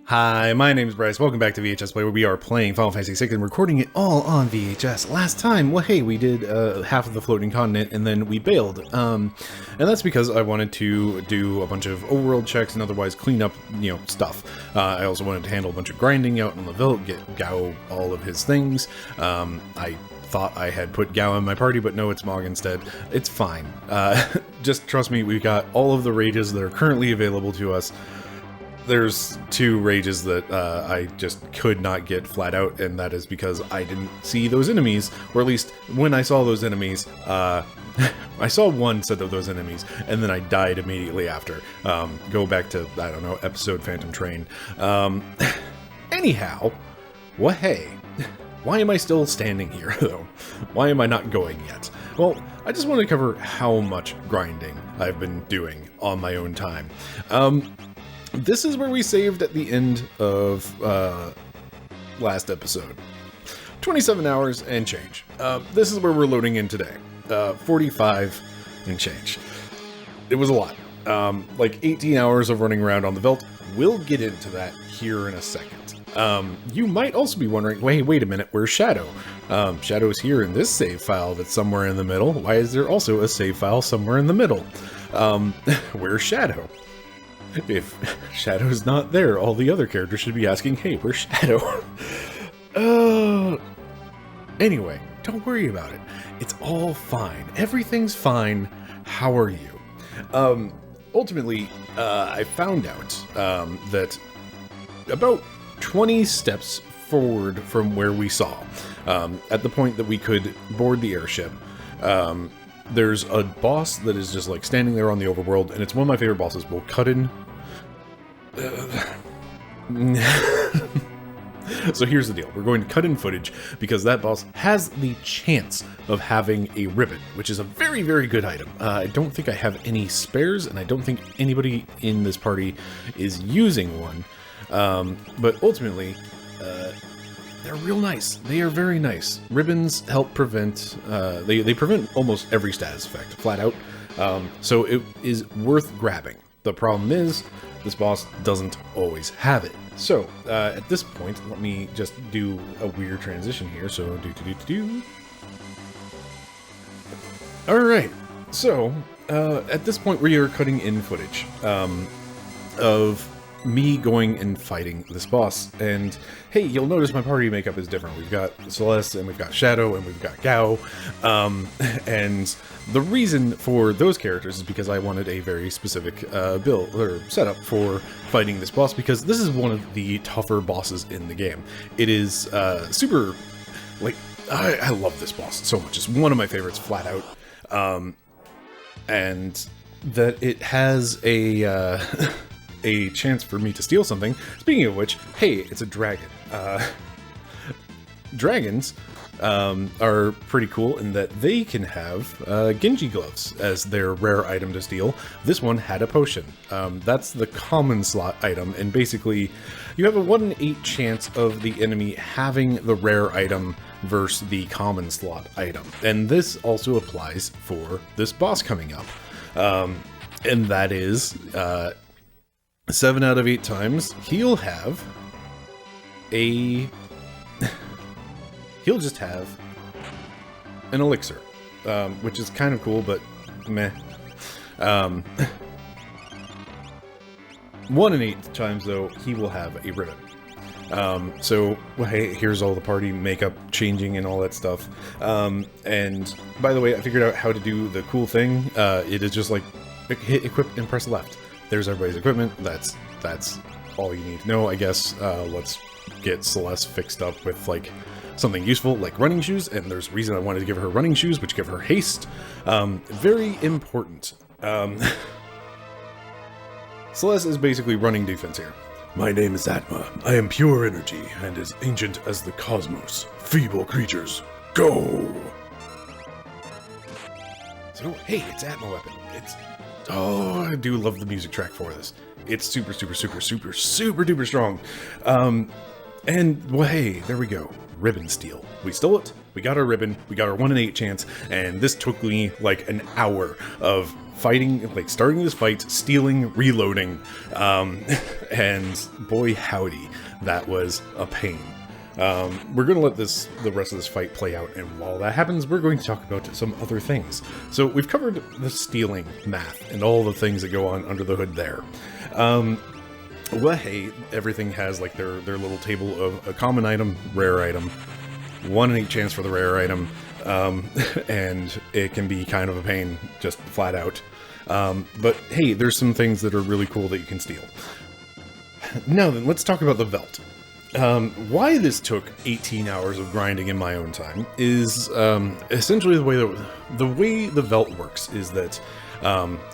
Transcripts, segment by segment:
Hi, my name is Bryce. Welcome back to VHS Play, where we are playing Final Fantasy VI and recording it all on VHS. Last time, well, hey, we did half of the floating continent, and then we bailed. And that's because I wanted to do a bunch of overworld checks and otherwise clean up, stuff. I also wanted to handle a bunch of grinding out on the Veldt, get Gao all of his things. I thought I had put Gao in my party, but no, it's Mog instead. It's fine. Just trust me, we've got all of the rages that are currently available to us. There's two rages that I just could not get flat out, and that is because I didn't see those enemies, or at least when I saw those enemies, I saw one set of those enemies, and then I died immediately after. Go back to, I don't know, episode Phantom Train. Anyhow, well, hey, why am I still standing here, though? Why am I not going yet? Well, I just want to cover how much grinding I've been doing on my own time. This is where we saved at the end of last episode. 27 hours and change. This is where we're loading in today. 45 and change. It was a lot. Like 18 hours of running around on the Veldt. We'll get into that here in a second. You might also be wondering, wait a minute, where's Shadow? Shadow's here in this save file that's somewhere in the middle. Why is there also a save file somewhere in the middle? Where's Shadow? If Shadow's not there, all the other characters should be asking, hey, where's Shadow? Anyway, don't worry about it. It's all fine. Everything's fine. How are you? Ultimately, I found out that about 20 steps forward from where we saw, at the point that we could board the airship, there's a boss that is just like standing there on the overworld, and it's one of my favorite bosses. We'll cut in. So here's the deal. We're going to cut in footage because that boss has the chance of having a ribbon, which is a very, very good item. I don't think I have any spares, and I don't think anybody in this party is using one. But ultimately, they're real nice. They are very nice. Ribbons help prevent, they prevent almost every status effect, flat out. So it is worth grabbing. The problem is, this boss doesn't always have it. So, at this point, let me just do a weird transition here. So, Alright, so, at this point we are cutting in footage of me going and fighting this boss, and hey, you'll notice my party makeup is different. We've got Celeste, and we've got Shadow, and we've got Gao, and the reason for those characters is because I wanted a very specific build or setup for fighting this boss, because this is one of the tougher bosses in the game. It is super, like, I love this boss so much. It's one of my favorites, flat out, and that it has a a chance for me to steal something. Speaking of which, hey, it's a dragon. Dragons are pretty cool in that they can have Genji gloves as their rare item to steal. This one had a potion. That's the common slot item, and basically you have a 1 in 8 chance of the enemy having the rare item versus the common slot item. And this also applies for this boss coming up. And that is 7 out of 8 times, he'll have a... he'll just have an elixir, which is kind of cool, but meh. 1 in 8 times, though, he will have a ribbon. So, well, hey, here's all the party makeup changing and all that stuff. And, by the way, I figured out how to do the cool thing. It is just like, hit equip and press left. There's everybody's equipment. That's all you need to know, I guess. Let's get Celeste fixed up with, like, something useful, like running shoes, and there's a reason I wanted to give her running shoes, which give her haste. Very important. Celeste is basically running defense here. My name is Atma. I am pure energy, and as ancient as the cosmos. Feeble creatures, go! So, hey, it's Atma weapon. Oh, I do love the music track for this. It's super, super, super, super, super duper strong. And, well, hey, there we go. Ribbon steal. We stole it, we got our ribbon, we got our 1 in 8 chance, and this took me like an hour of fighting, like starting this fight, stealing, reloading, and boy howdy, that was a pain. We're going to let the rest of this fight play out, and while that happens, we're going to talk about some other things. So we've covered the stealing math and all the things that go on under the hood there. Well, hey, everything has like their little table of a common item, rare item, 1 in 8 chance for the rare item, and it can be kind of a pain, just flat out. But hey, there's some things that are really cool that you can steal. Now then, let's talk about the Velt. Why this took 18 hours of grinding in my own time is essentially the way the Velt works is that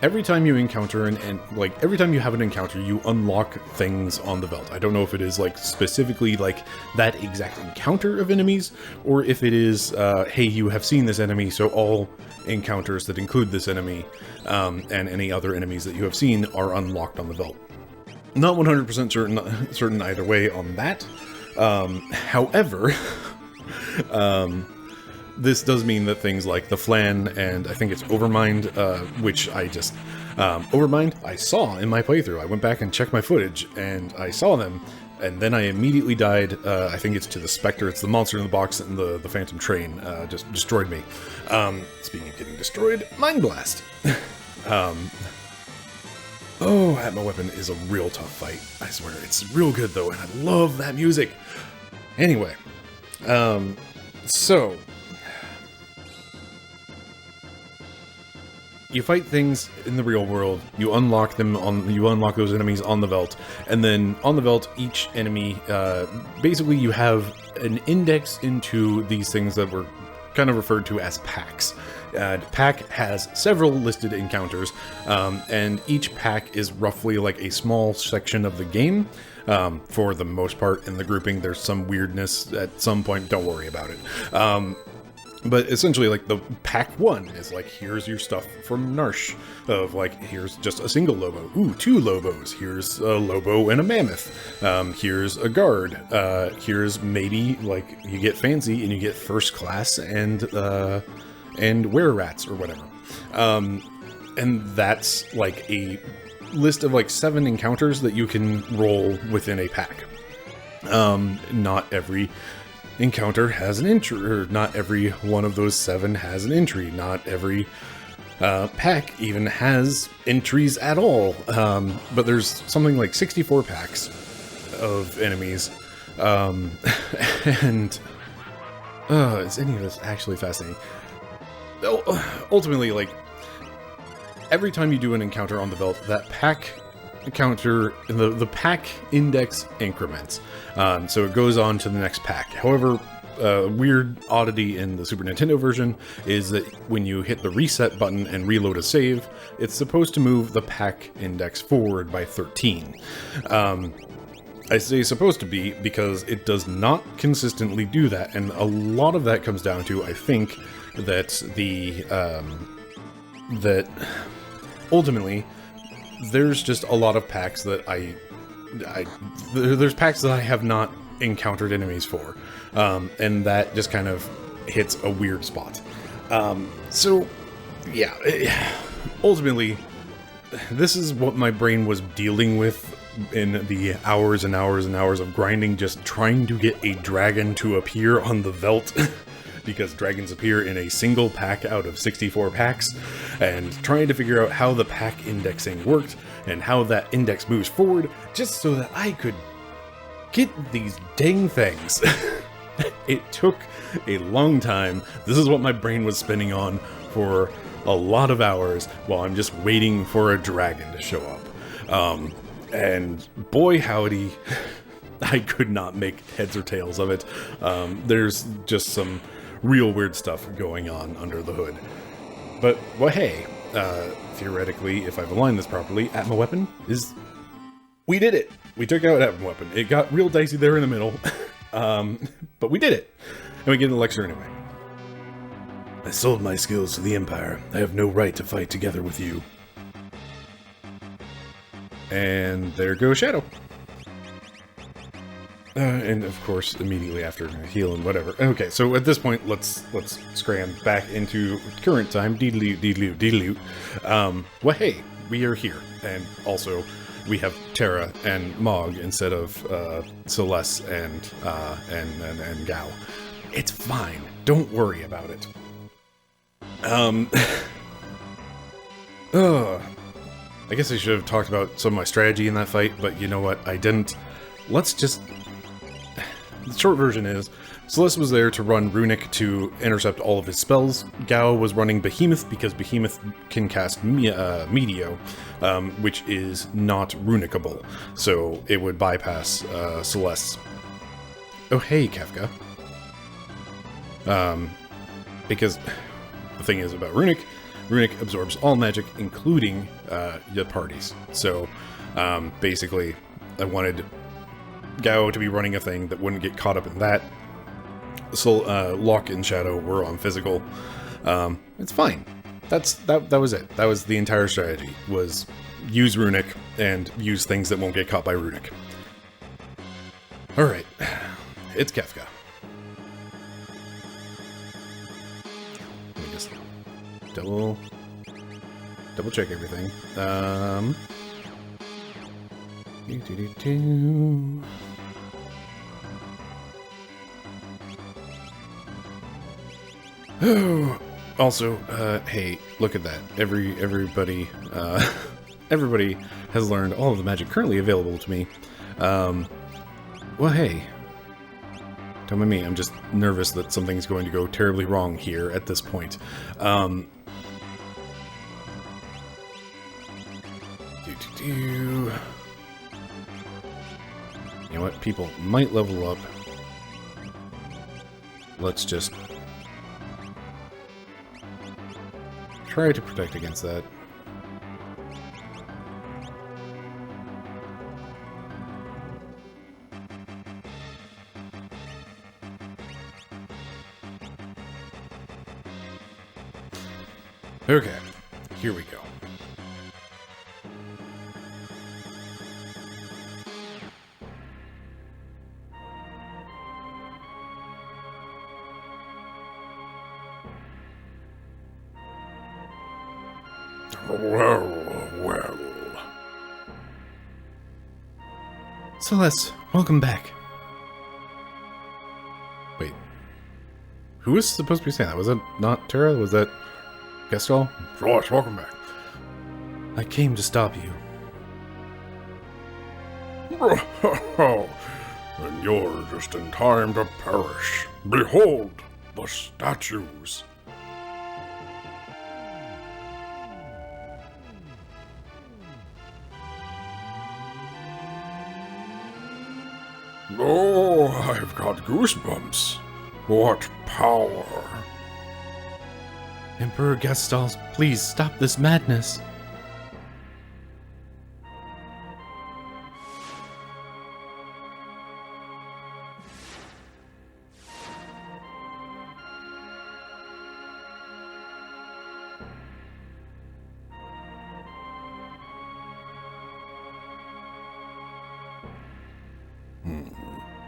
every time you encounter every time you have an encounter, you unlock things on the Velt. I don't know if it is like specifically like that exact encounter of enemies, or if it is, hey, you have seen this enemy, so all encounters that include this enemy and any other enemies that you have seen are unlocked on the Velt. Not 100% certain either way on that. However, this does mean that things like the Flan and I think it's Overmind, which I just... Overmind, I saw in my playthrough. I went back and checked my footage, and I saw them, and then I immediately died. I think it's to the Spectre. It's the monster in the box, and the Phantom Train just destroyed me. Speaking of getting destroyed, Mind Blast! Oh, Atma Weapon is a real tough fight, I swear. It's real good, though, and I love that music. Anyway, so... you fight things in the real world, you unlock those enemies on the Velt, and then on the Velt, each enemy, basically you have an index into these things that were kind of referred to as packs. Pack has several listed encounters, and each pack is roughly like a small section of the game. For the most part, in the grouping, there's some weirdness at some point, don't worry about it. But essentially, like, the pack 1 is like, here's your stuff from Narsh, of like, here's just a single Lobo, ooh, 2 Lobos, here's a Lobo and a Mammoth, here's a Guard, here's maybe, like, you get fancy and you get First Class and Were-Rats or whatever. And that's like a list of like 7 encounters that you can roll within a pack. Not every encounter has an entry, or not every one of those 7 has an entry. Not every pack even has entries at all. But there's something like 64 packs of enemies. And is any of this actually fascinating? Ultimately, like, every time you do an encounter on the Velt, that pack encounter, the pack index increments. So it goes on to the next pack. However, weird oddity in the Super Nintendo version is that when you hit the reset button and reload a save, it's supposed to move the pack index forward by 13. I say supposed to be because it does not consistently do that, and a lot of that comes down to, I think, that that ultimately there's just a lot of packs that there's packs that I have not encountered enemies for, and that just kind of hits a weird spot. So yeah, ultimately this is what my brain was dealing with in the hours and hours and hours of grinding, just trying to get a dragon to appear on the Velt. Because dragons appear in a single pack out of 64 packs, and trying to figure out how the pack indexing worked and how that index moves forward, just so that I could get these dang things. It took a long time. This is what my brain was spinning on for a lot of hours while I'm just waiting for a dragon to show up. And boy howdy, I could not make heads or tails of it. There's just some real weird stuff going on under the hood. But, well, hey, theoretically, if I've aligned this properly, Atma Weapon is... we did it! We took out Atma Weapon. It got real dicey there in the middle, but we did it! And we get an lecture anyway. I sold my skills to the Empire. I have no right to fight together with you. And there goes Shadow. And of course, immediately after heal and whatever. Okay, so at this point, let's scram back into current time. Deedaloo. Well, hey, we are here, and also we have Terra and Mog instead of Celeste and Gao. It's fine. Don't worry about it. I guess I should have talked about some of my strategy in that fight, but you know what? I didn't. Let's just... The short version is, Celeste was there to run Runic to intercept all of his spells. Gao was running Behemoth because Behemoth can cast Meteor, which is not runicable, so it would bypass Celeste. Oh hey, Kefka. Because the thing is about Runic absorbs all magic, including the parties. So basically, I wanted Gao to be running a thing that wouldn't get caught up in that. So Locke and Shadow were on physical. It's fine. That was it. That was the entire strategy, was use Runic and use things that won't get caught by Runic. Alright, it's Kefka. Let me just double check everything. Oh, also, hey, look at that. Everybody has learned all of the magic currently available to me. Well, hey. Don't mind me, I'm just nervous that something's going to go terribly wrong here at this point. You know what? People might level up. Let's just try to protect against that. Okay, here we go. Well. Celeste, welcome back. Wait. Who was supposed to be saying that? Was that not Terra? Was that Gestalt? Celeste, welcome back. I came to stop you. And you're just in time to perish. Behold the statues. Oh, I've got goosebumps. What power. Emperor Gestalt, please stop this madness.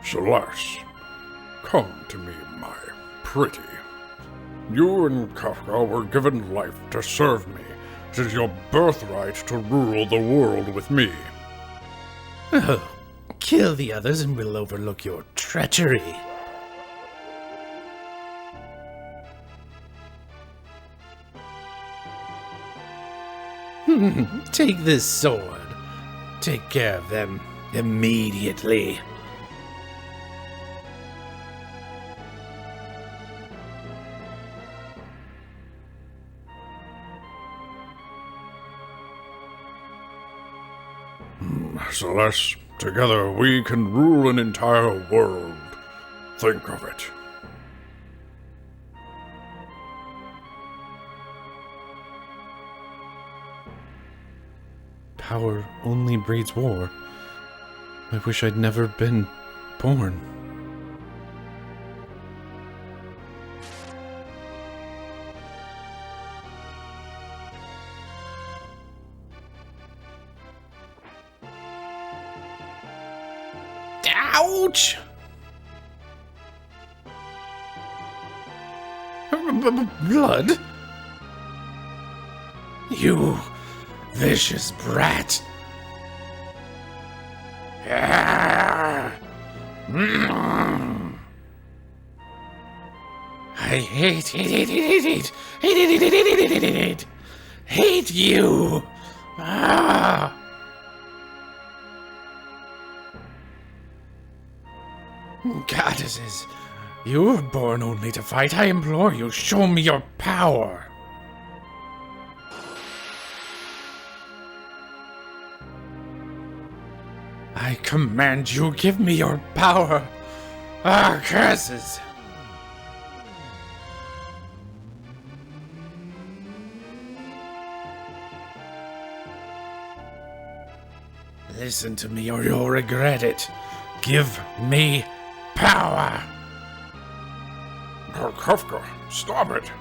Celeste, come to me, my pretty. You and Kafka were given life to serve me. It is your birthright to rule the world with me. Oh, kill the others and we'll overlook your treachery. Take this sword. Take care of them immediately. Celeste, together we can rule an entire world. Think of it. Power only breeds war. I wish I'd never been born. Ouch! Blood? You vicious brat! I hate you! Ah! Goddesses, you were born only to fight. I implore you, show me your power. I command you, give me your power. Ah, curses! Listen to me or you'll regret it. Give me power! Oh, Kafka, stop it!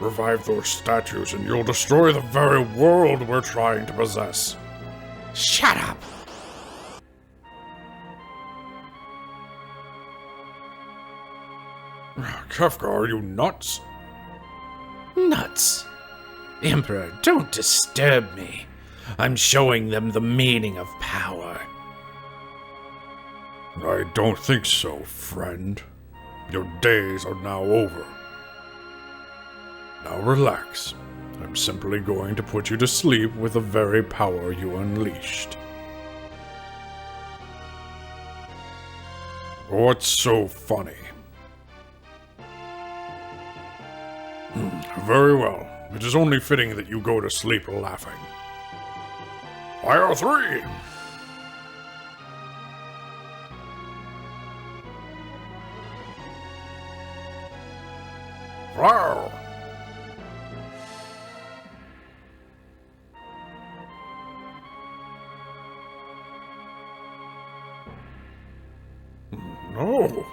Revive those statues and you'll destroy the very world we're trying to possess. Shut up! Kafka, are you nuts? Nuts? Emperor, don't disturb me. I'm showing them the meaning of power. I don't think so, friend. Your days are now over. Now relax. I'm simply going to put you to sleep with the very power you unleashed. What's so funny? Very well. It is only fitting that you go to sleep laughing. Fire 3! Fire! No!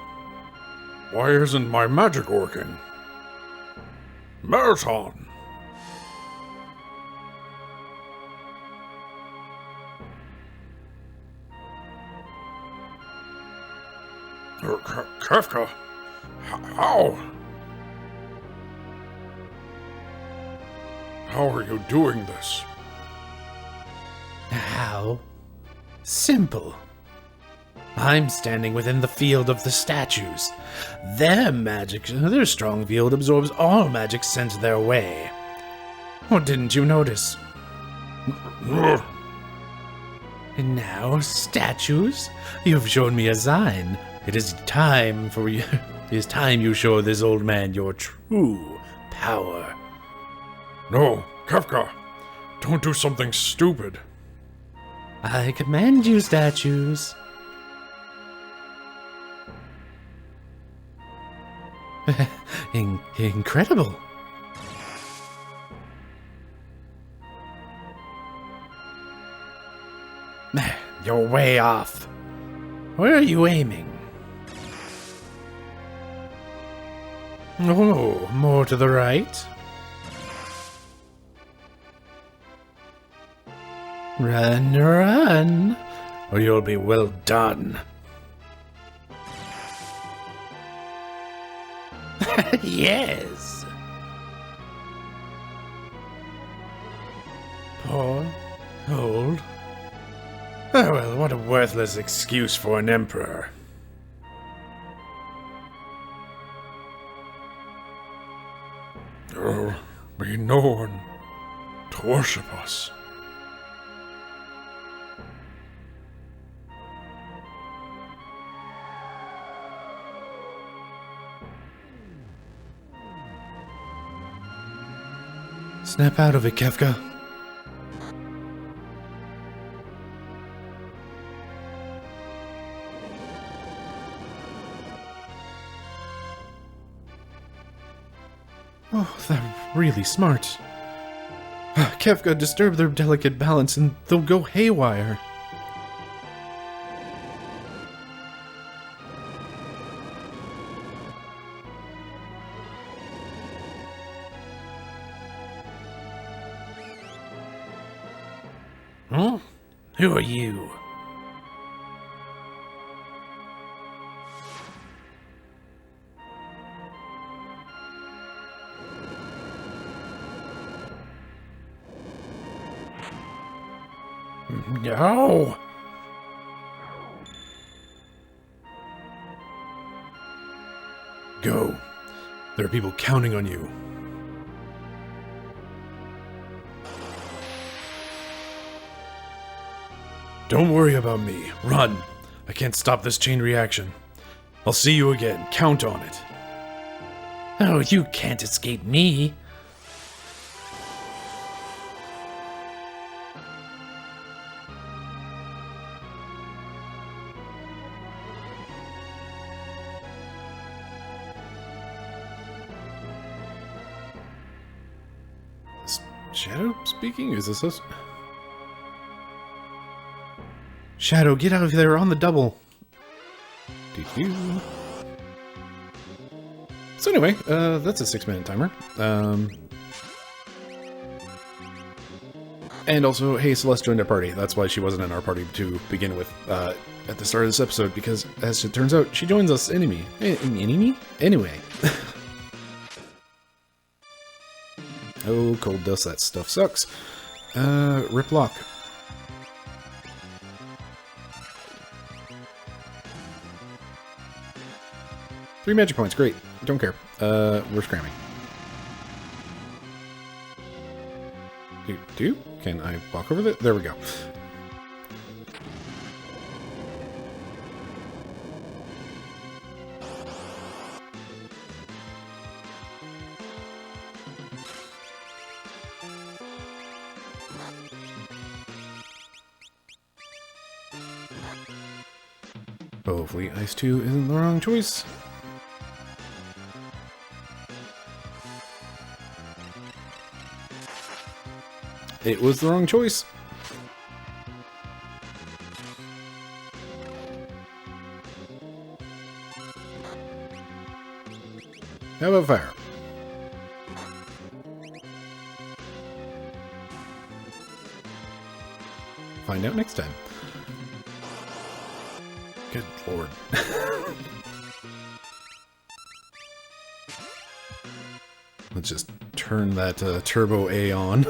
Why isn't my magic working? Marathon! Kafka? How? How are you doing this? How? Simple. I'm standing within the field of the statues. Their strong field absorbs all magic sent their way. Or didn't you notice? And now, statues, you've shown me a sign. It is time you show this old man your true power. No, Kafka, don't do something stupid. I command you, statues. Incredible. You're way off. Where are you aiming? Oh, more to the right. Run, run, or you'll be well done. Yes. Poor, old. Oh, well, what a worthless excuse for an emperor. There'll be no one to worship us. Snap out of it, Kefka. Oh, they're really smart. Kefka, disturb their delicate balance and they'll go haywire. Huh? Who are you? No! Go. There are people counting on you. Don't worry about me. Run. I can't stop this chain reaction. I'll see you again. Count on it. Oh, you can't escape me. Shadow speaking? Is this us? Shadow, get out of there on the double. So anyway, that's a 6-minute timer. And also, hey, Celeste joined our party. That's why she wasn't in our party to begin with at the start of this episode, because as it turns out, she joins us enemy. Enemy? Anyway. Oh, cold dust, that stuff sucks. Rip lock. Three magic points, great. Don't care. We're scramming. Can I walk over there? There we go. Hopefully Ice 2 isn't the wrong choice. It was the wrong choice. How about fire? Find out next time. Good lord. Let's just turn that Turbo A on.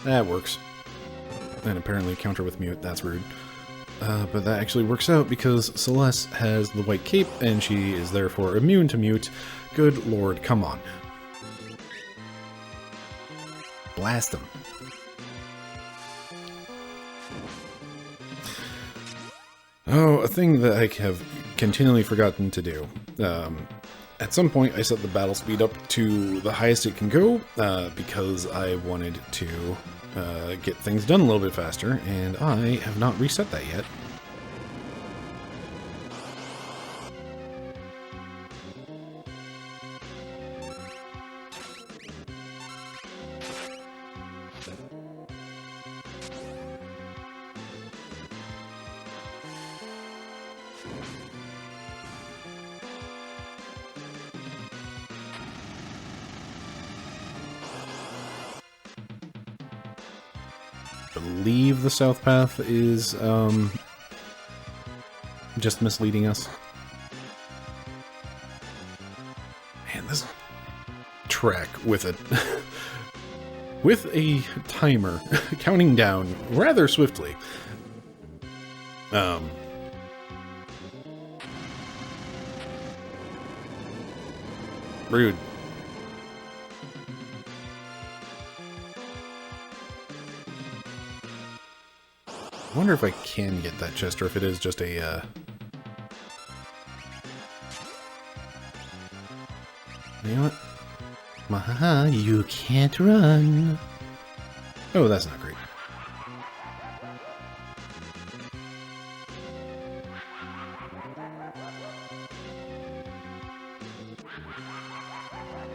That works. And apparently counter with mute, that's rude. But that actually works out because Celeste has the white cape and she is therefore immune to mute. Good lord, come on. Blast them. Oh, a thing that I have continually forgotten to do. At some point I set the battle speed up to the highest it can go because I wanted to get things done a little bit faster, and I have not reset that yet. I believe the south path is just misleading us. Man, this track with a with a timer counting down rather swiftly. Rude. I wonder if I can get that chest, or if it is just a, You know what? Mahaha, you can't run. Oh, that's not great.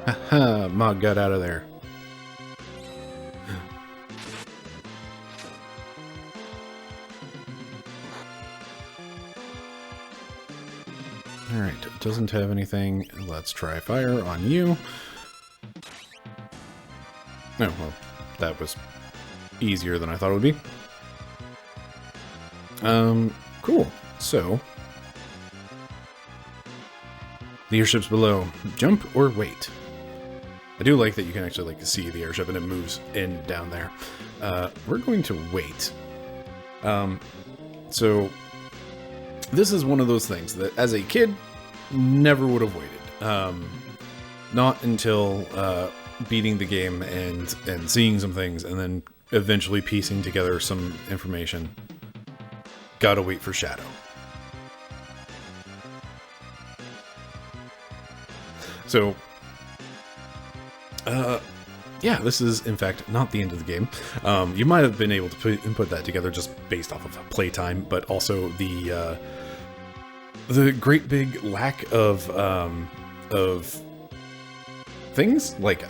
Haha, Mog got out of there. Alright, it doesn't have anything. Let's try fire on you. Oh, well, that was easier than I thought it would be. Cool. So, The airship's below. Jump or wait? I do like that you can actually see the airship and it moves in down there. We're going to wait. So this is one of those things that as a kid, never would have waited. Not until beating the game and seeing some things and then eventually piecing together some information. Gotta wait for Shadow. So, yeah, this is, in fact, not the end of the game. You might have been able to put that together just based off of playtime, but also the great big lack of things. Like,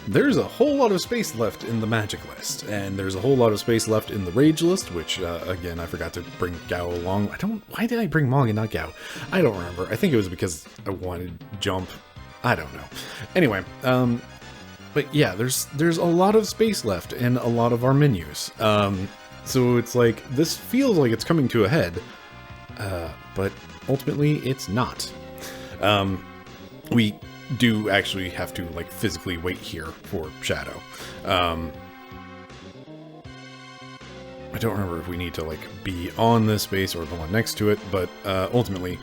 there's a whole lot of space left in the magic list, and there's a whole lot of space left in the rage list, which, again, I forgot to bring Gao along. Why did I bring Mog and not Gao? I don't remember. I think it was because I wanted Jump. I don't know. Anyway, but yeah, there's a lot of space left in a lot of our menus. So it's like, this feels like it's coming to a head, but ultimately it's not. We do actually have to physically wait here for Shadow. I don't remember if we need to be on this space or the one next to it, but ultimately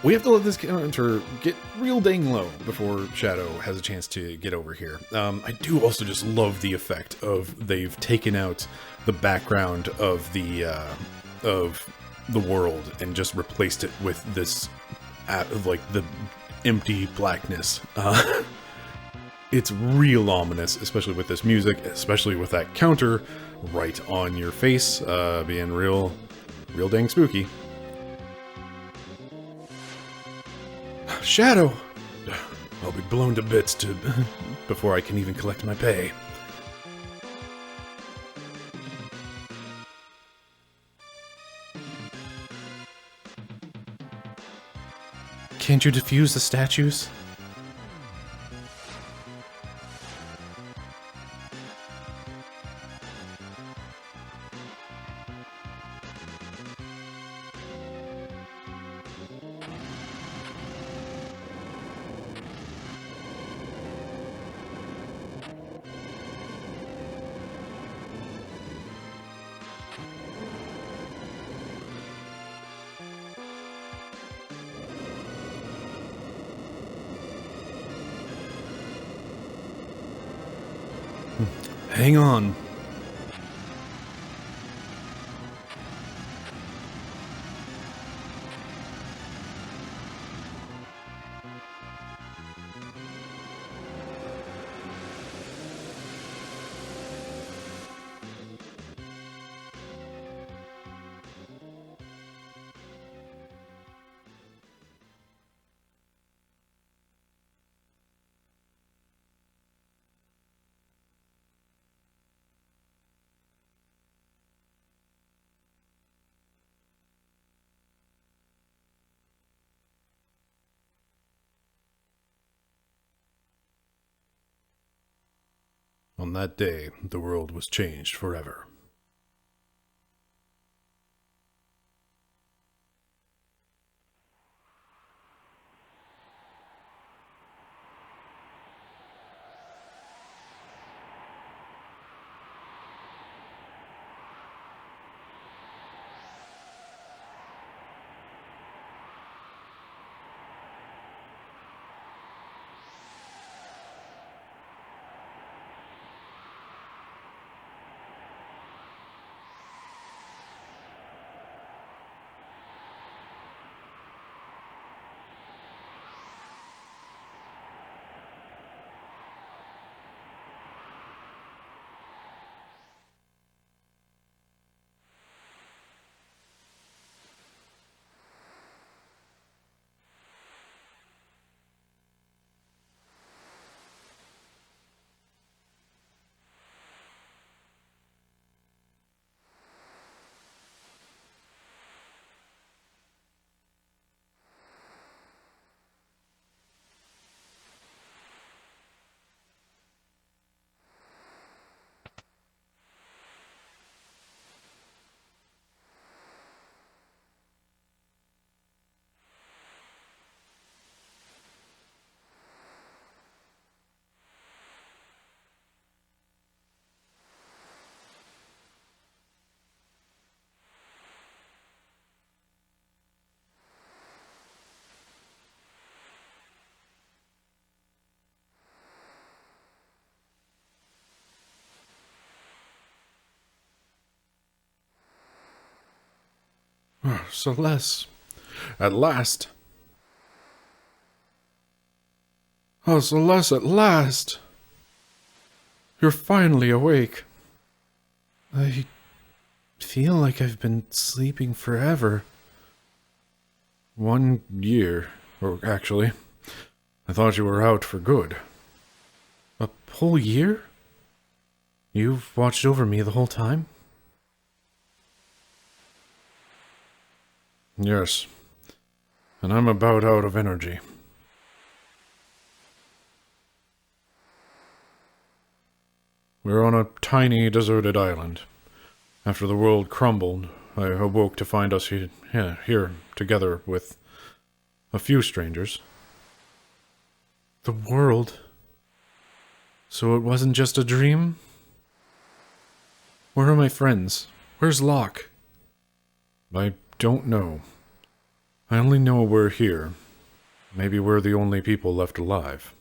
we have to let this counter get real dang low before Shadow has a chance to get over here. I do also just love the effect of they've taken out the background of the world and just replaced it with this the empty blackness. It's real ominous, especially with this music, especially with that counter right on your face, being real dang spooky. Shadow! I'll be blown to bits before I can even collect my pay. Can't you defuse the statues? Hang on. On that day, the world was changed forever. Celeste, at last. Oh, Celeste, at last. You're finally awake. I feel like I've been sleeping forever. 1 year, or actually, I thought you were out for good. A whole year? You've watched over me the whole time? Yes, and I'm about out of energy. We're on a tiny, deserted island. After the world crumbled, I awoke to find us here together with a few strangers. The world? So it wasn't just a dream? Where are my friends? Where's Locke? I don't know. I only know we're here. Maybe we're the only people left alive.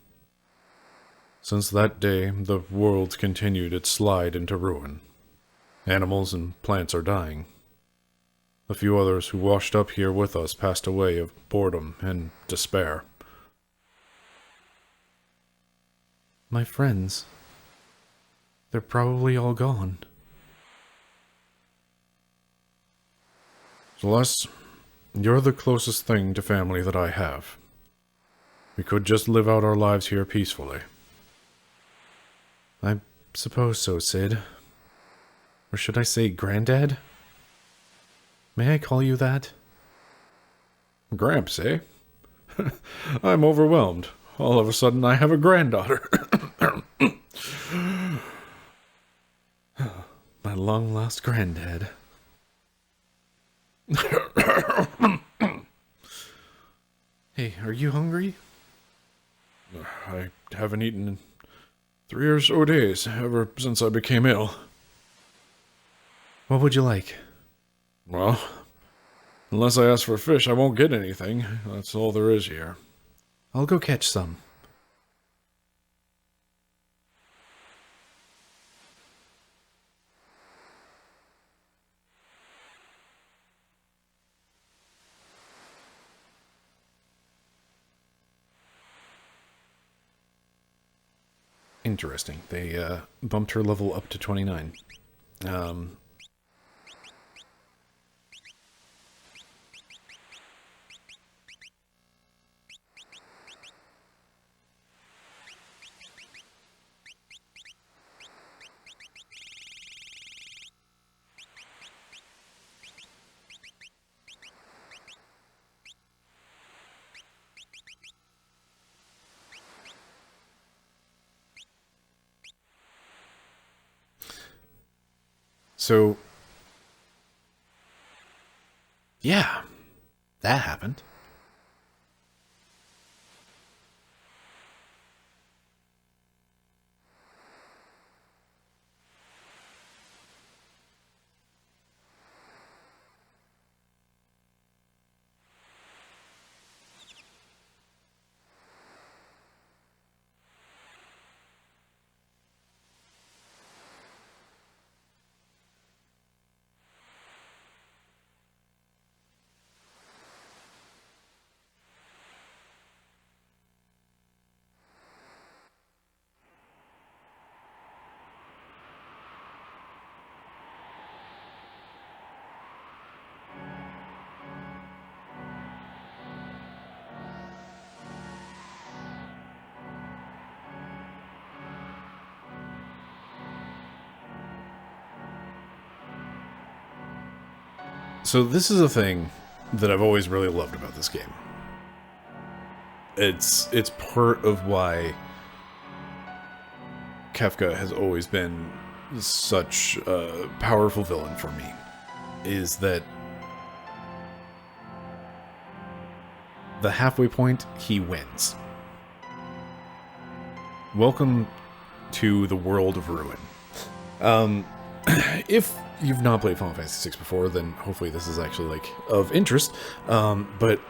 Since that day, the world continued its slide into ruin. Animals and plants are dying. A few others who washed up here with us passed away of boredom and despair. My friends. They're probably all gone. Celeste, you're the closest thing to family that I have. We could just live out our lives here peacefully. I suppose so, Sid. Or should I say Granddad? May I call you that? Gramps, eh? I'm overwhelmed. All of a sudden I have a granddaughter. My long-lost granddad. Hey, are you hungry? I haven't eaten in 3 or so days, ever since I became ill. What would you like? Well, unless I ask for fish, I won't get anything. That's all there is here. I'll go catch some. Interesting. They bumped her level up to 29. So, yeah, that happened. So this is a thing that I've always really loved about this game. It's part of why Kefka has always been such a powerful villain for me, is that the halfway point, he wins. Welcome to the world of ruin. If you've not played Final Fantasy VI before, then hopefully this is actually, like, of interest. But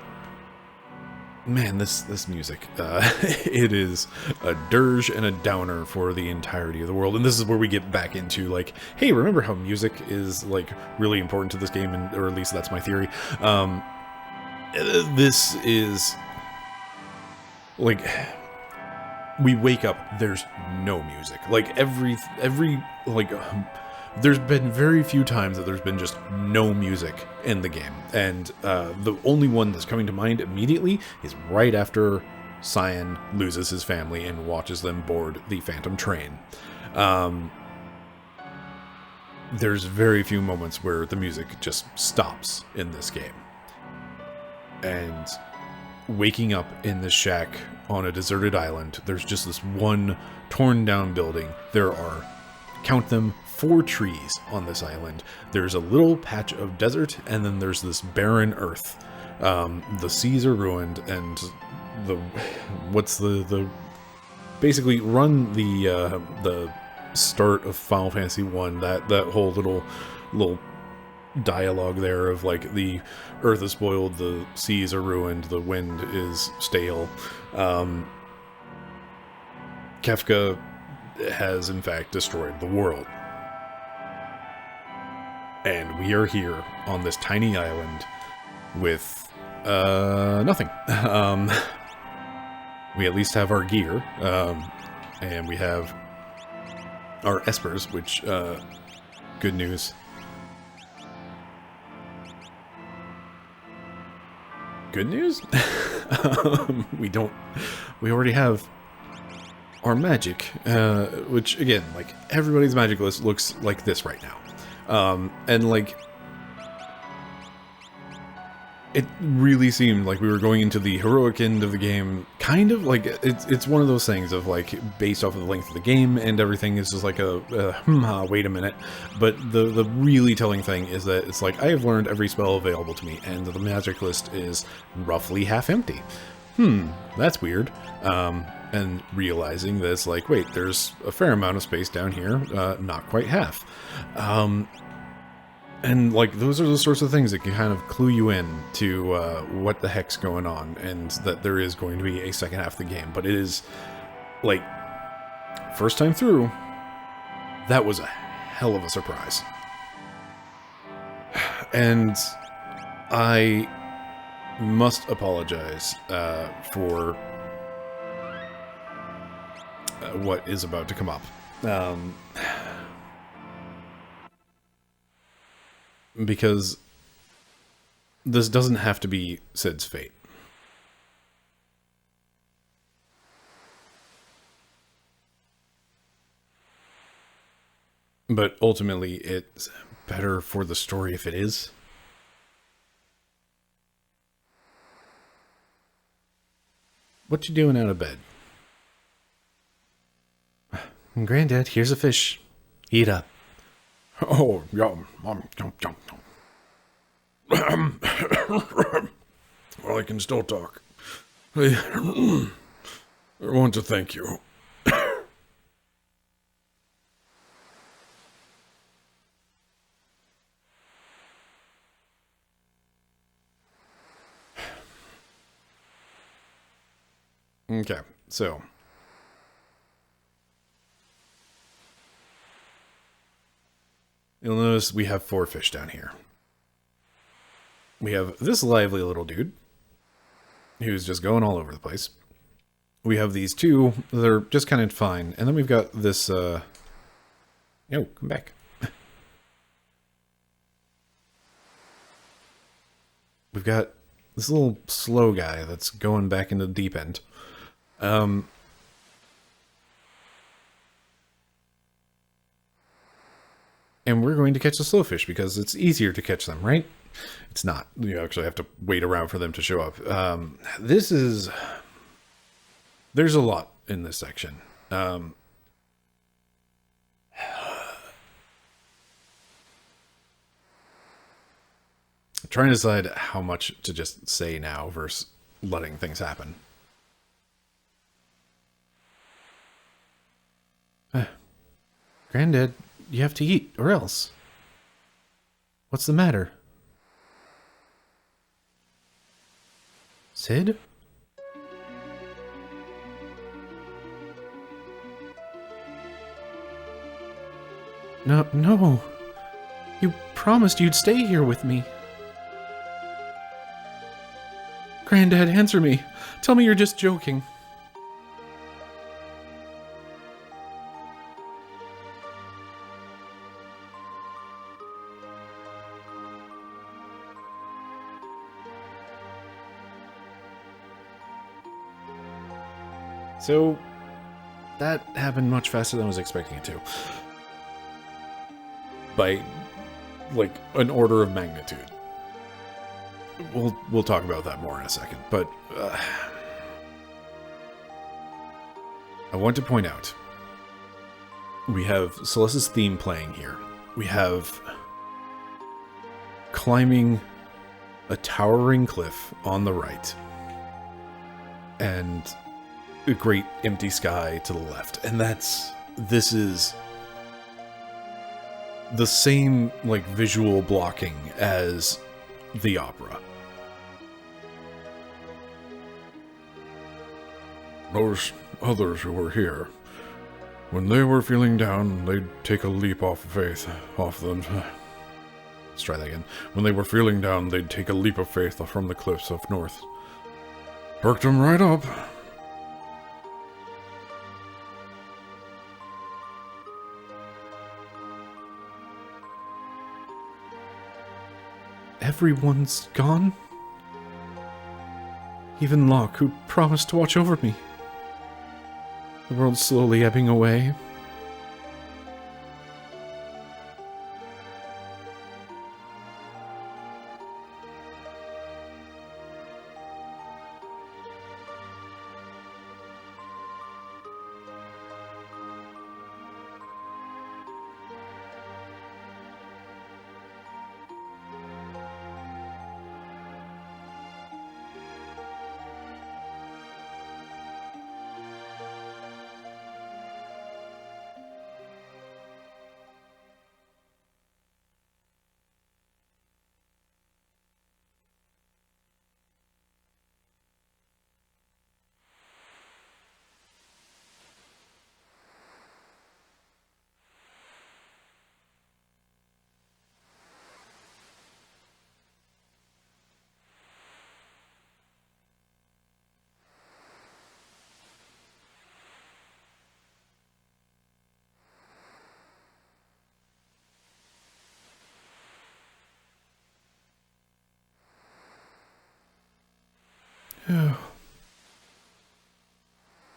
man, this music, it is a dirge and a downer for the entirety of the world. And this is where we get back into, like, hey, remember how music is, like, really important to this game, and, or at least that's my theory. This is, like, we wake up, there's no music. Like, every like, there's been very few times that there's been just no music in the game. And the only one that's coming to mind immediately is right after Cyan loses his family and watches them board the Phantom train. There's very few moments where the music just stops in this game. And waking up in this shack on a deserted island, there's just this one torn down building. There are, count them, 4 trees on this island. There's a little patch of desert, and then there's this barren earth. The seas are ruined, and basically run the start of Final Fantasy 1, that whole little dialogue there of, like, the earth is spoiled, the seas are ruined, the wind is stale. Kefka has in fact destroyed the world. And we are here on this tiny island with nothing. We at least have our gear, and we have our espers, which, good news. Good news? We already have our magic, which, again, like, everybody's magic list looks like this right now. And, like, it really seemed like we were going into the heroic end of the game, kind of, like, it's one of those things of, like, based off of the length of the game and everything, is just like wait a minute. But the really telling thing is that it's like, I have learned every spell available to me, and the magic list is roughly half empty. That's weird. And realizing that it's like, wait, there's a fair amount of space down here, not quite half. And, like, those are the sorts of things that can kind of clue you in to what the heck's going on, and that there is going to be a second half of the game. But it is, like, first time through, that was a hell of a surprise. And I must apologize for what is about to come up. Because this doesn't have to be Cid's fate. But ultimately, it's better for the story if it is. What you doing out of bed? Granddad, here's a fish. Eat up. Oh, yum, yum, yum, yum. Well, I can still talk. I want to thank you. Okay, so you'll notice we have 4 fish down here. We have this lively little dude who's just going all over the place. We have these 2 that are just kind of fine. And then we've got this, Yo, come back. We've got this little slow guy that's going back into the deep end. And we're going to catch the slowfish because it's easier to catch them, right? It's not. You actually have to wait around for them to show up. There's a lot in this section. Trying to decide how much to just say now versus letting things happen. Granddad, you have to eat, or else. What's the matter? Cid? No, no. You promised you'd stay here with me. Granddad, answer me. Tell me you're just joking. So, that happened much faster than I was expecting it to. By, like, an order of magnitude. We'll talk about that more in a second, but I want to point out, we have Celeste's theme playing here. We have climbing a towering cliff on the right, and a great empty sky to the left. And this is the same, like, visual blocking as the opera. Those others who were here, when they were feeling down, they'd take a leap of faith off them. Let's try that again. When they were feeling down, they'd take a leap of faith from the cliffs of north. Perked them right up. Everyone's gone? Even Locke, who promised to watch over me. The world's slowly ebbing away.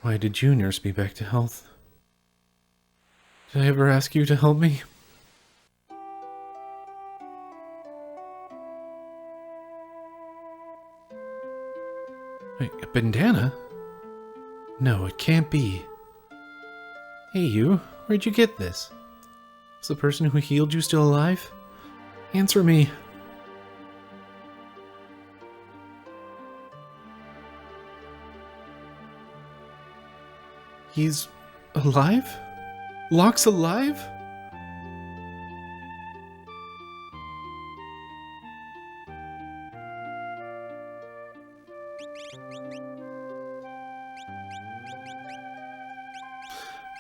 Why did you nurse me back to health? Did I ever ask you to help me? Wait, a bandana? No, it can't be. Hey you, where'd you get this? Is the person who healed you still alive? Answer me. He's alive? Locke's alive?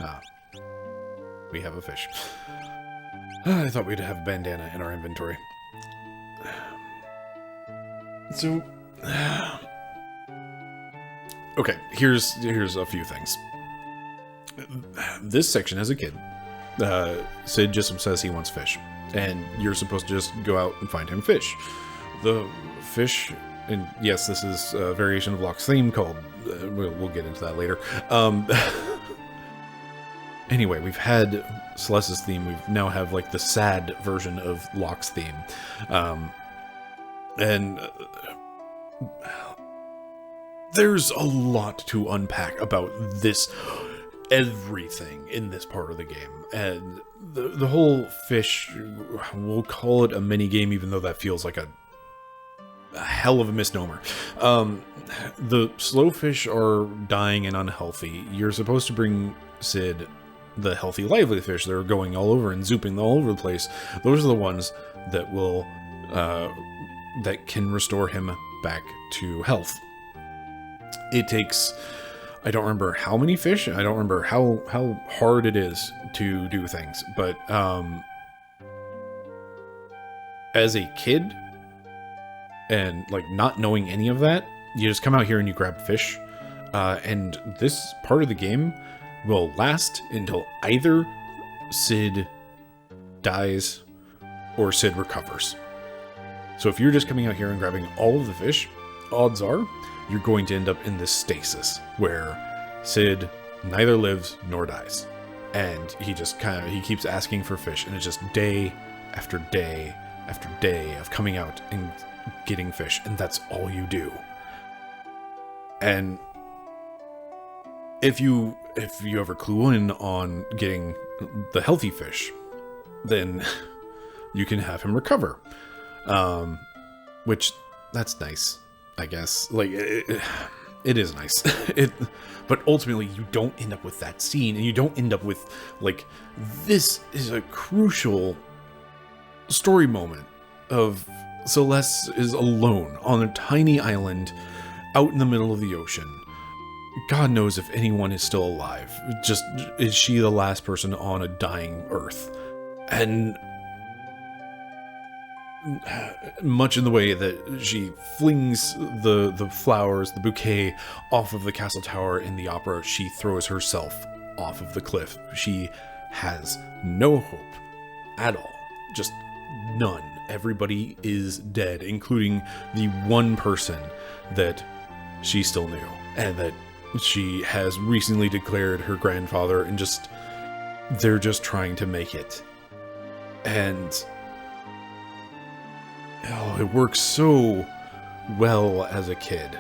Ah. We have a fish. I thought we'd have a bandana in our inventory. So... okay, here's a few things. This section as a kid, Sid just says he wants fish, and you're supposed to just go out and find him fish. The fish, and yes, this is a variation of Locke's theme called, we'll get into that later. Anyway, we've had Celeste's theme, we now have like the sad version of Locke's theme. There's a lot to unpack about this, everything in this part of the game. And the whole fish, we'll call it a mini game, even though that feels like a hell of a misnomer. The slow fish are dying and unhealthy. You're supposed to bring Sid the healthy, lively fish that are going all over and zooping all over the place. Those are the ones that will, that can restore him back to health. It takes I don't remember how many fish. I don't remember how hard it is to do things. But as a kid, and like not knowing any of that, you just come out here and you grab fish. And this part of the game will last until either Sid dies or Sid recovers. So if you're just coming out here and grabbing all of the fish, odds are you're going to end up in this stasis where Sid neither lives nor dies. And he just he keeps asking for fish, and it's just day after day after day of coming out and getting fish, and that's all you do. And if you ever clue in on getting the healthy fish, then you can have him recover. Which, that's nice, I guess. Like, it is nice. But ultimately, you don't end up with that scene, and you don't end up with, like, this is a crucial story moment of Celeste is alone on a tiny island out in the middle of the ocean. God knows if anyone is still alive. Just, is she the last person on a dying Earth? And much in the way that she flings the flowers, the bouquet, off of the castle tower in the opera, she throws herself off of the cliff. She has no hope at all. Just none. Everybody is dead, including the one person that she still knew, and that she has recently declared her grandfather, and just, they're just trying to make it. And oh, it works so well as a kid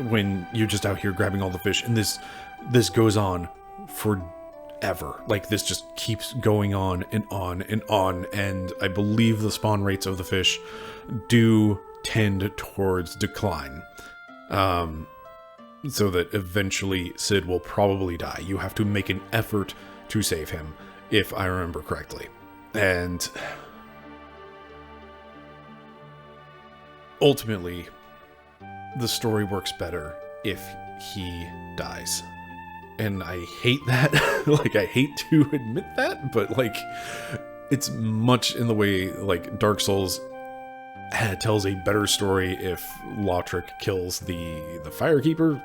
when you're just out here grabbing all the fish, and this goes on forever. Like, this just keeps going on and on and on, and I believe the spawn rates of the fish do tend towards decline. So that eventually Sid will probably die. You have to make an effort to save him, if I remember correctly. And ultimately, the story works better if he dies. And I hate that. Like, I hate to admit that, but like, it's much in the way like Dark Souls tells a better story if Lautrec kills the Firekeeper.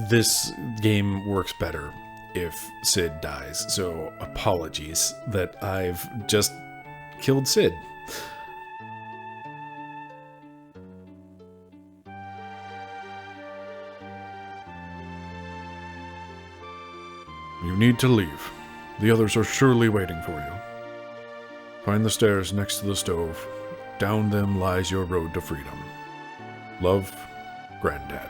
This game works better if Sid dies. So apologies that I've just killed Sid. You need to leave. The others are surely waiting for you. Find the stairs next to the stove. Down them lies your road to freedom. Love, Granddad.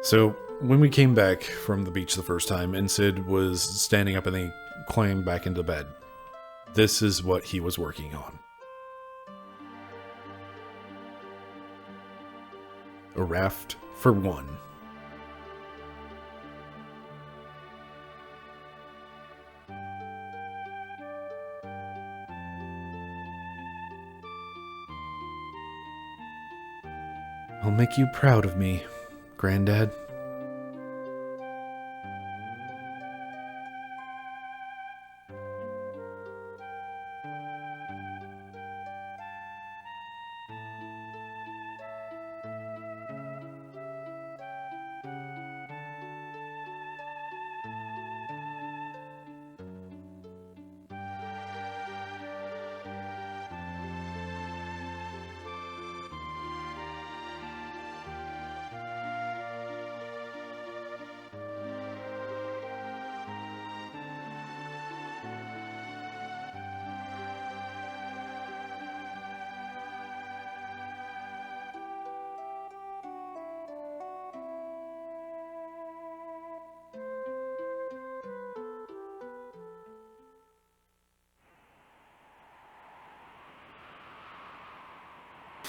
So, when we came back from the beach the first time, and Sid was standing up and he climbed back into bed, this is what he was working on. A raft for one. I'll make you proud of me, Granddad.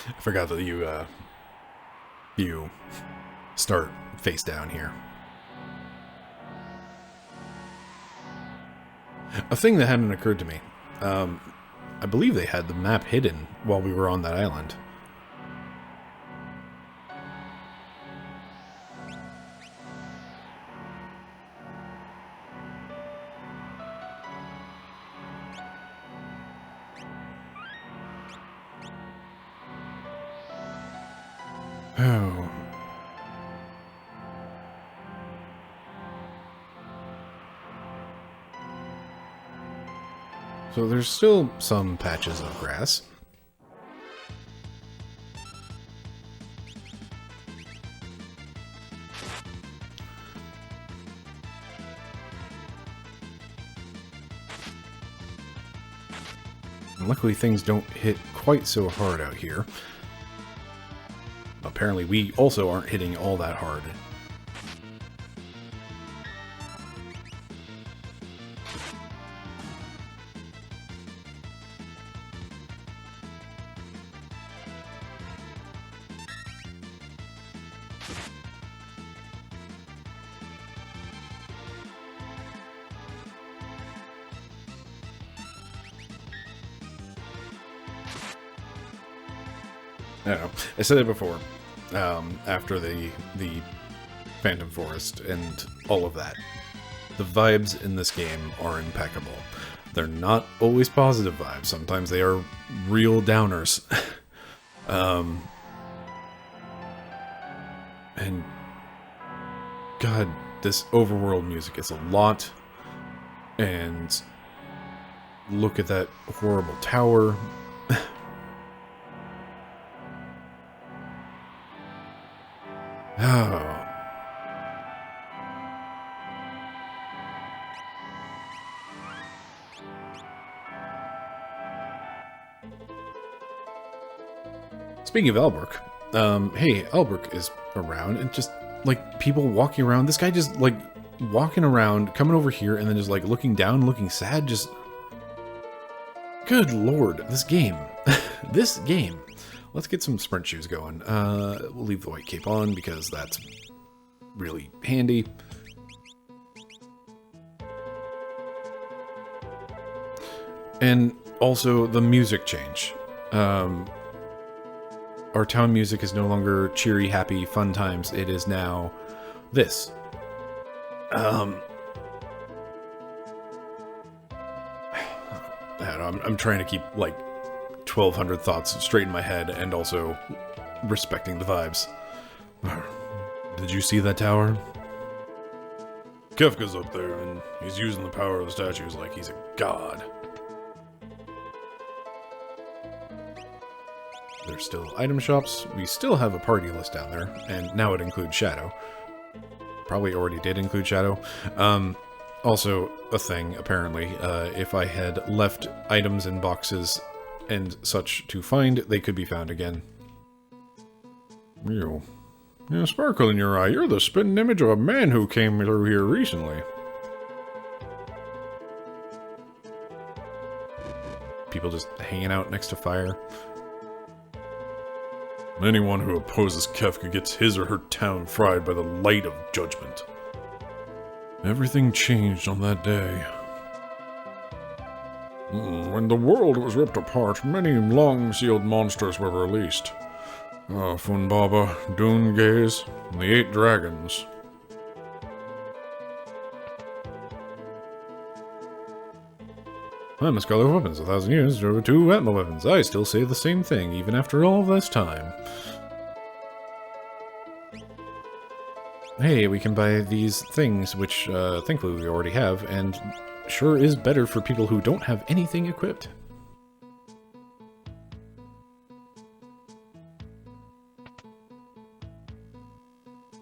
I forgot that you start face down here. A thing that hadn't occurred to me. I believe they had the map hidden while we were on that island. Oh. So there's still some patches of grass. And luckily things don't hit quite so hard out here. Apparently we also aren't hitting all that hard. I don't know. I said it before. After the Phantom Forest and all of that, the vibes in this game are impeccable. They're not always positive vibes. Sometimes they are real downers. And God, this overworld music is a lot. And look at that horrible tower. Oh. Speaking of Albrook, hey, Albrook is around, and just, like, people walking around. This guy just, like, walking around, coming over here, and then just, like, looking down, looking sad, just... Good lord, this game. This game. Let's get some sprint shoes going. We'll leave the white cape on, because that's really handy. And also, the music change. Our town music is no longer cheery, happy, fun times. It is now this. I don't know, I'm trying to keep, like, 1,200 thoughts straight in my head, and also respecting the vibes. Did you see that tower? Kefka's up there, and he's using the power of the statues like he's a god. There's still item shops. We still have a party list down there, and now it includes Shadow. Probably already did include Shadow. Also, a thing, apparently, if I had left items in boxes and such to find, they could be found again. You. Yeah, sparkle in your eye. You're the spitting image of a man who came through here recently. People just hanging out next to fire. Anyone who opposes Kefka gets his or her town fried by the light of judgment. Everything changed on that day. When the world was ripped apart, many long-sealed monsters were released. Funbaba, Doongaze, and the 8 dragons. I'm a scholar of weapons. 1,000 years drove 2 Atma weapons. I still say the same thing, even after all this time. Hey, we can buy these things, which, thankfully we already have, and sure is better for people who don't have anything equipped.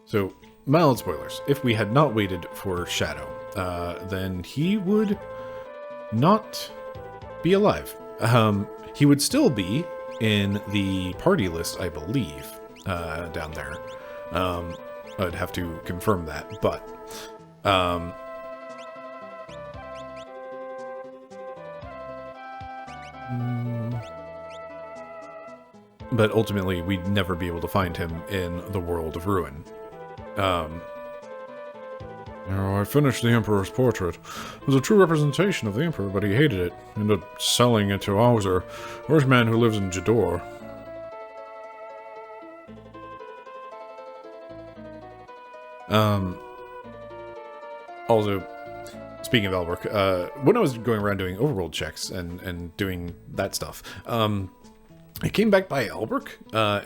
So, mild spoilers. If we had not waited for Shadow, then he would not be alive. He would still be in the party list, I believe, down there. I'd have to confirm that, but but ultimately we'd never be able to find him in the world of Ruin. Oh, I finished the Emperor's portrait. It was a true representation of the Emperor, but he hated it. Ended up selling it to Hauser, a rich man who lives in Jador. Also, speaking of Albrook, when I was going around doing overworld checks and doing that stuff, I came back by Albrook,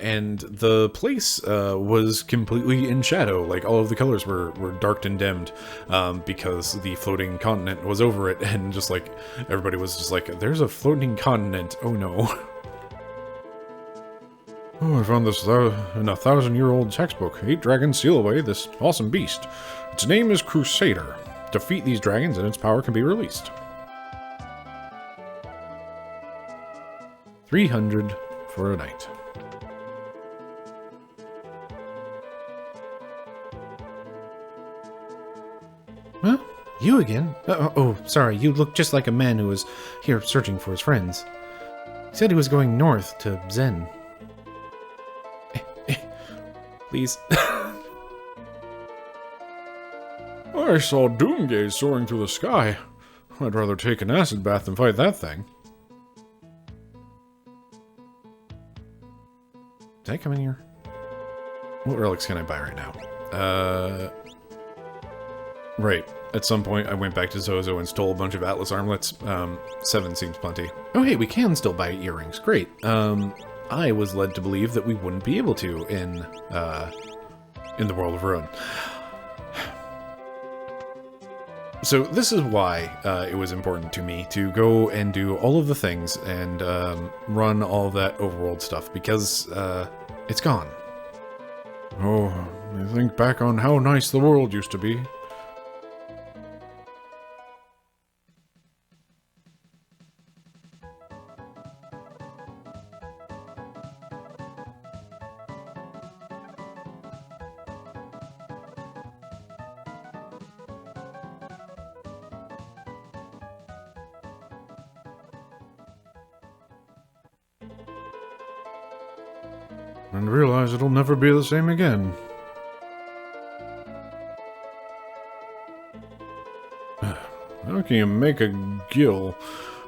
and the place was completely in shadow. Like, all of the colors were dark and dimmed, because the floating continent was over it, and just like, everybody was just like, there's a floating continent, oh no. Oh, I found this in a 1,000-year-old textbook. 8 dragons seal away this awesome beast. Its name is Crusader. Defeat these dragons and its power can be released. 300 for a night. Huh? You again? Oh, sorry, you look just like a man who was here searching for his friends. He said he was going north to Zen. Please. I saw Doomgaze soaring through the sky. I'd rather take an acid bath than fight that thing. Did I come in here? What relics can I buy right now? Right. At some point, I went back to Zozo and stole a bunch of Atlas armlets. 7 seems plenty. Oh, hey, we can still buy earrings. Great. I was led to believe that we wouldn't be able to in the World of Ruin. So this is why it was important to me to go and do all of the things and run all of that overworld stuff, because it's gone. Oh, I think back on how nice the world used to be. And realize it'll never be the same again. How can you make a gill?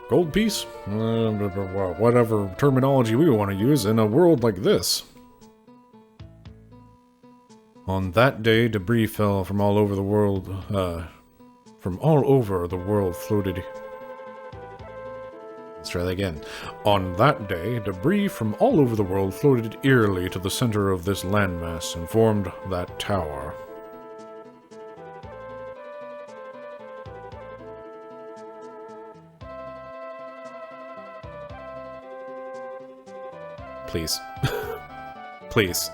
Gold piece? Whatever terminology we want to use in a world like this. On that day, debris fell from all over the world, floated. Let's try that again. On that day, debris from all over the world floated eerily to the center of this landmass and formed that tower. Please. Please.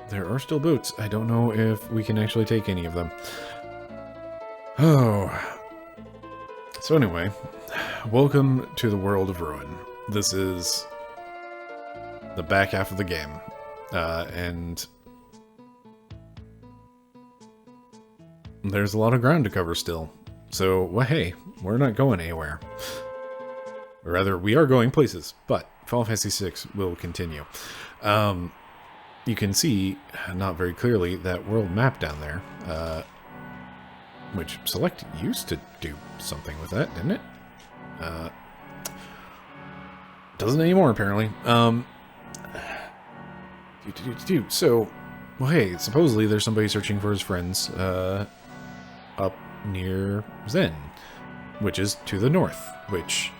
There are still boots. I don't know if we can actually take any of them. Oh. So anyway, welcome to the World of Ruin. This is the back half of the game. And there's a lot of ground to cover still. So, well, hey, we're not going anywhere. Or rather, we are going places, but Final Fantasy VI will continue. You can see, not very clearly, that world map down there, which Select used to do something with that, didn't it? Doesn't anymore, apparently. So, well, hey, supposedly there's somebody searching for his friends, up near Zen, which is to the north, which,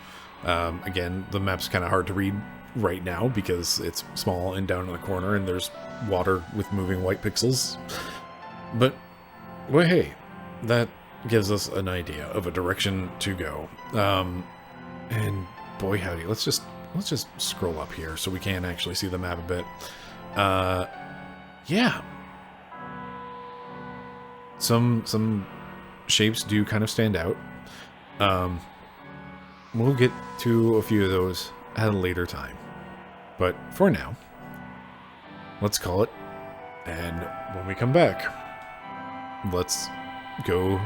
again, the map's kind of hard to read right now because it's small and down in the corner and there's water with moving white pixels. But, well, hey, that gives us an idea of a direction to go. And boy howdy, let's just scroll up here so we can actually see the map a bit. Yeah. Some shapes do kind of stand out. We'll get to a few of those at a later time. But for now, let's call it. And when we come back, let's go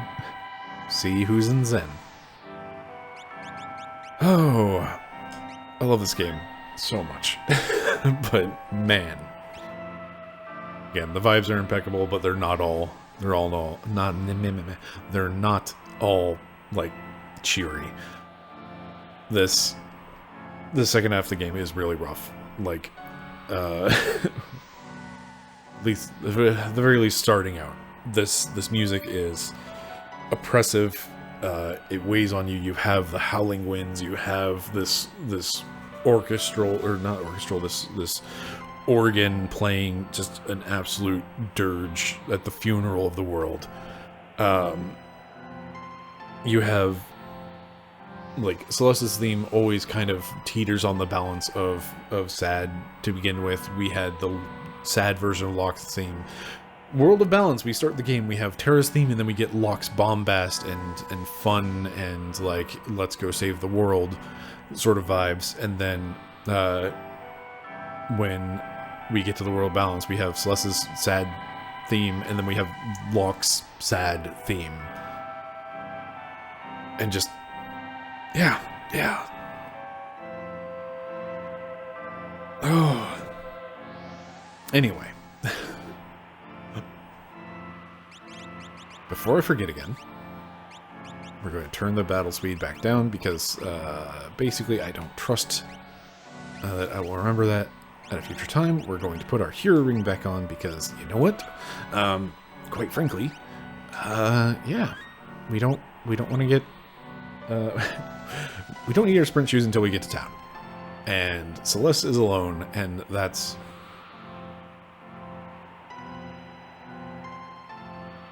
see who's in Zen. Oh, I love this game so much. But man, again, the vibes are impeccable, but they're not all like cheery. The second half of the game is really rough. Like, at least, at the very least, starting out, this music is oppressive. It weighs on you. You have the howling winds. You have this orchestral, or not orchestral, this organ playing just an absolute dirge at the funeral of the world. You have, like, Celeste's theme always kind of teeters on the balance of sad to begin with. We had the sad version of Locke's theme. World of Balance, we start the game, we have Terra's theme, and then we get Locke's bombast and fun and, like, let's go save the world sort of vibes. And then when we get to the World of Balance, we have Celeste's sad theme, and then we have Locke's sad theme. And just, yeah. Oh. Anyway. Before I forget again, we're going to turn the battle speed back down because, basically, I don't trust that I will remember that at a future time. We're going to put our hero ring back on because, you know what? Quite frankly, yeah, we don't want to get, we don't need our sprint shoes until we get to town. And Celeste is alone, and that's...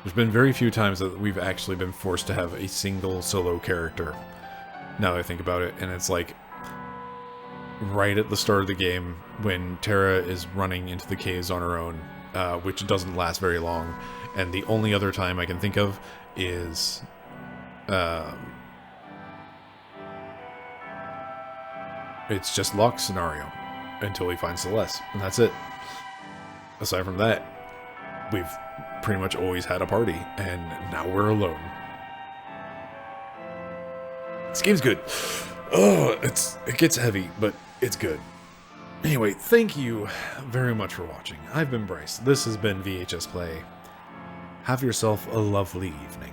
There's been very few times that we've actually been forced to have a single solo character, now that I think about it, and it's like right at the start of the game when Terra is running into the caves on her own, which doesn't last very long, and the only other time I can think of is it's just Locke's scenario until he finds Celeste, and that's it. Aside from that, we've pretty much always had a party, and now we're alone. This game's good. Oh, it gets heavy, but it's good. Anyway, thank you very much for watching. I've been Bryce. This has been VHS Play. Have yourself a lovely evening.